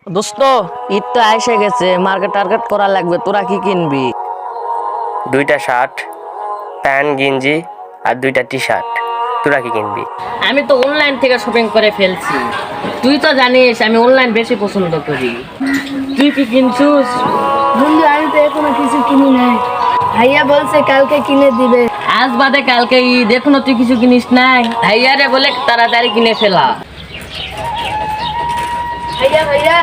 দোস্ত, ঈদ তো এসে গেছে, মার্কেট টার্গেট করা লাগবে। তোরা কি কিনবি? দুইটা শার্ট, প্যান্ট গেঞ্জি আর দুইটা টি শার্ট। তোরা কি কিনবি? আমি তো অনলাইন থেকে শপিং করে ফেলছি। তুই তো জানিস আমি অনলাইন বেশি পছন্দ করি। তুই কি কিনছিস? বন্ধু আমি তো এখনো কিছু কিনি নাই। ভাইয়া বলছে কালকে কিনে দিবে। আজ বাদে কালকে ঈদ, এখনো তুই কিছু কিনিস নাই? ভাইয়ারে বলে তাড়াতাড়ি কিনে ফেলা। ভাইয়া ভাইয়া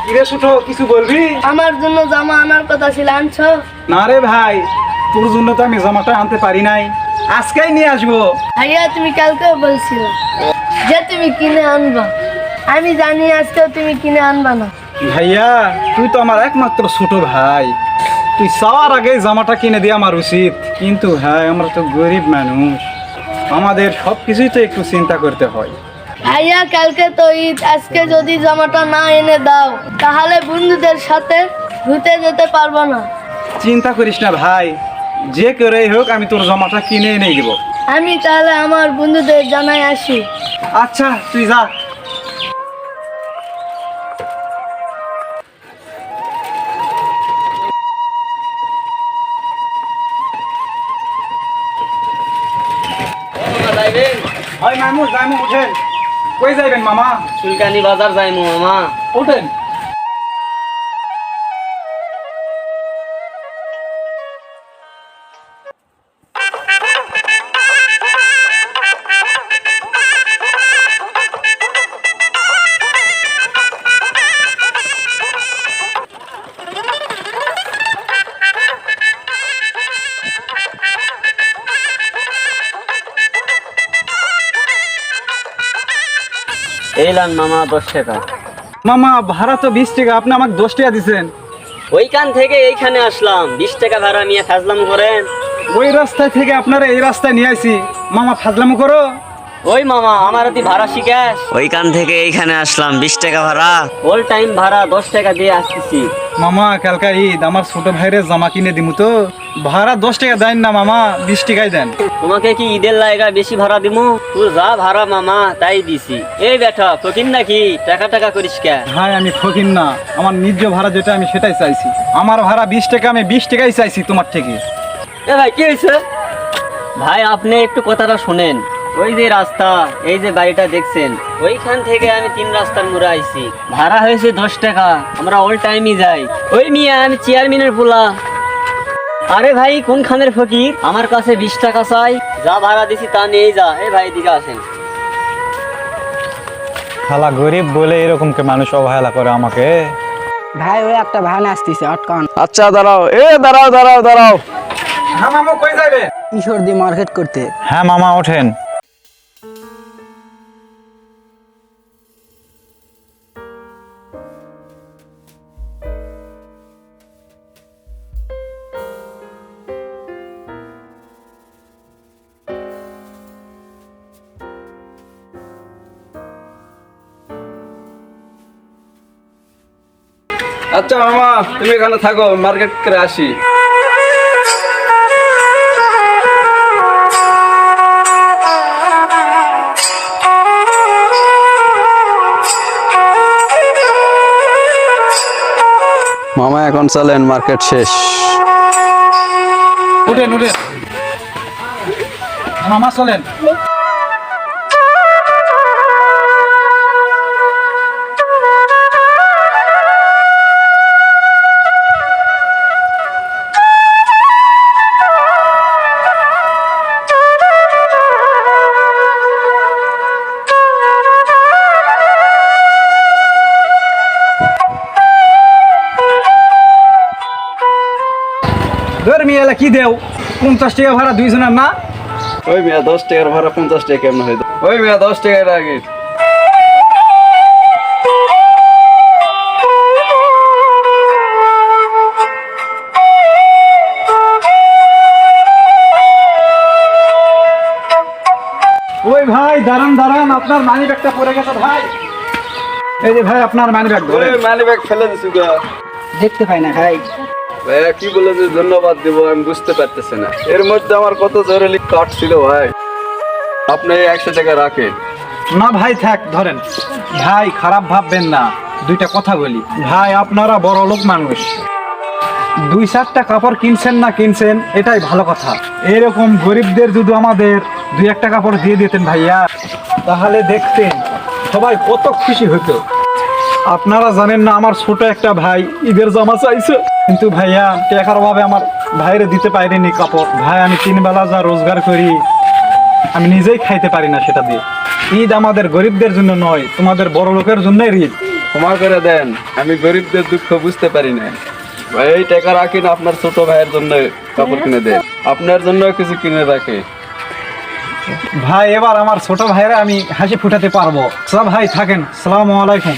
কিরে ছোট, কিছু বলবি? আমার জন্য জামা আনার কথা ছিল, আনছো? না রে ভাই, তোর জন্য তো আমি জামাটা আনতে পারি নাই, আজকেই নিয়ে আসবো। ভাইয়া তুমি কালকেও বলছিল যে তুমি কিনে আনবা। আমি জানি আজকেও তুমি কিনে আনবা না। ভাইয়া, তুই তো আমার একমাত্র ছোট ভাই, তুই চাওয়ার আগে জামাটা কিনে দিয়ে আমার উচিত। কিন্তু ভাই, আমরা তো গরিব মানুষ, আমাদের সব কিছুই তো একটু চিন্তা করতে হয়। ভাইয়া কালকে তো ঈদ, আজকে যদি জামাটা না এনে দাও তাহলে বন্ধুদের সাথে ঘুরতে যেতে পারবো না। চিন্তা করিস না ভাই, যে করেই হোক আমি তোর জামাটা কিনে এনে দেবো। আমি তাহলে আমার বন্ধুদের জানাই আসি। আচ্ছা, তুই যা। ভাই মামু, যাইমু, উঠেন। কই যাইবেন মামা? চুলকানি বাজার যাই মামা। উঠেন। এইলান মামা 10 টাকা। মামা ভাড়া তো 20 টাকা, আপনি আমাকে 10 টাকা দিচ্ছেন। ওইখান থেকে এইখানে আসলাম, 20 টাকা ভাড়া নিয়ে ফাজলাম করেন। ওই রাস্তায় থেকে আপনারা এই রাস্তায় নিয়ে আইছি, মামা ফাজলামো করো। ওই মামা আমার তুই ভাড়া শিখাস? ওইখান থেকে এইখানে আসলাম, 20 টাকা ভাড়া। অল টাইম ভাড়া 10 টাকা দিয়ে আসতেছি। মামা কালকা ঈদ, আমার ছোট ভাইরে জামা কিনে দিমু তো, ভাড়া 10 টাকা দেন না মামা, 20 টাকাই দেন। তোমাকে কি ঈদের লাইগা বেশি ভাড়া দিমু? তুই যা ভাড়া মামা তাই দিছি। এই বেটা ফকির নাকি টাকা টাকা করিস কে? ভাই আমি ফকির না, আমার নিজ ভাড়া যেটা আমি সেটাই চাইছি। আমার ভাড়া 20 টাকা, আমি 20 টাকাই চাইছি তোমার থেকে। এ ভাই কি হয়েছে? ভাই আপনি একটু কথাটা শুনেন। ওই যে রাস্তা, এই যে বাড়িটা দেখছেন, ওইখান থেকে আমি 3 রাস্তার মোড়ে আইছি, ভাড়া হয়েছে 10 টাকা। আমরা অল টাইমই যাই। ওই মিয়া আমি চেয়ারম্যানের পোলা। আরে ভাই কোনখানের ফকির? আমার কাছে 20 টাকা চাই, যা ভাড়া দিছি তা নিয়েই যা। এই ভাই দিকে আসেন। খালা গরিব বলে এরকম কে মানুষ অবহেলা করে আমাকে। ভাই ওই একটা ভ্যান আসতেছে, আটকান। আচ্ছা দাঁড়াও, দাঁড়াও দাঁড়াও দাঁড়াও। হ্যাঁ মামা, কই যাবে? ঈশ্বরদী মার্কেট করতে। হ্যাঁ মামা, ওঠেন। আচ্ছা মামা, তুমি এখানে থাকো, মার্কেট করে আসি। মামা এখন চলেন, মার্কেট শেষ। উঠেন উঠেন মামা, চলেন। ধর মিয়ালা কি দেও? 50 টাকা ভাড়া দুইজনের না? ওই মিয়া 10 টাকার ভাড়া 50 টাকা কেমন হইতো? ওই মিয়া 10 টাকার আগে। ওই ভাই দাঁড়ান দাঁড়ান, আপনার মানি ব্যাগটা পড়ে গেছে ভাই। এই যে ভাই আপনার মানি ব্যাগ। ওই মানি ব্যাগ ফেলে দিছি গা। দেখতে পাই না ভাই। ভাইয়া কি বলে যে ধন্যবাদ দিব আমি বুঝতে পারতেছি না। এর মধ্যে আমার কত জরুরি কাট ছিল ভাই। আপনি 100 টাকা রাখেন। না ভাই থাক, ধরেন। ভাই খারাপ ভাববেন না, দুইটা কথা বলি। ভাই আপনারা বড় লোক মানুষ, 2-4টা কাপড় কিনছেন না কিনছেন এটাই ভালো কথা। এরকম গরিবদের যদি আমাদের 2-1টা কাপড় দিয়ে দিতেন ভাইয়া, তাহলে দেখতেন সবাই কত খুশি হতো। আপনারা জানেন না, আমার ছোট একটা ভাই ঈদের জামা চাইছে, কিন্তু ভাইয়া টাকার অভাবে আমার ভাইরে দিতে পারিনি কাপড়। ভাই আমি 3 বেলা যা রোজগার করি আমি নিজেই খাইতে পারি না সেটা দিয়ে। ঈদ আমাদের গরিবদের জন্য নয়, তোমাদের বড় লোকের জন্যই ঈদ। ক্ষমা করে দেন, আমি গরিবদের দুঃখ বুঝতে পারি না। ভাই এই টাকা রাখেন, আপনার ছোট ভাইয়ের জন্য কাপড় কিনে দেন, আপনার জন্য কিছু কিনে রাখে। ভাই এবার আমার ছোট ভাইরা আমি হাসি ফুটাতে পারবো। সব ভাই থাকেন, আসসালামু আলাইকুম।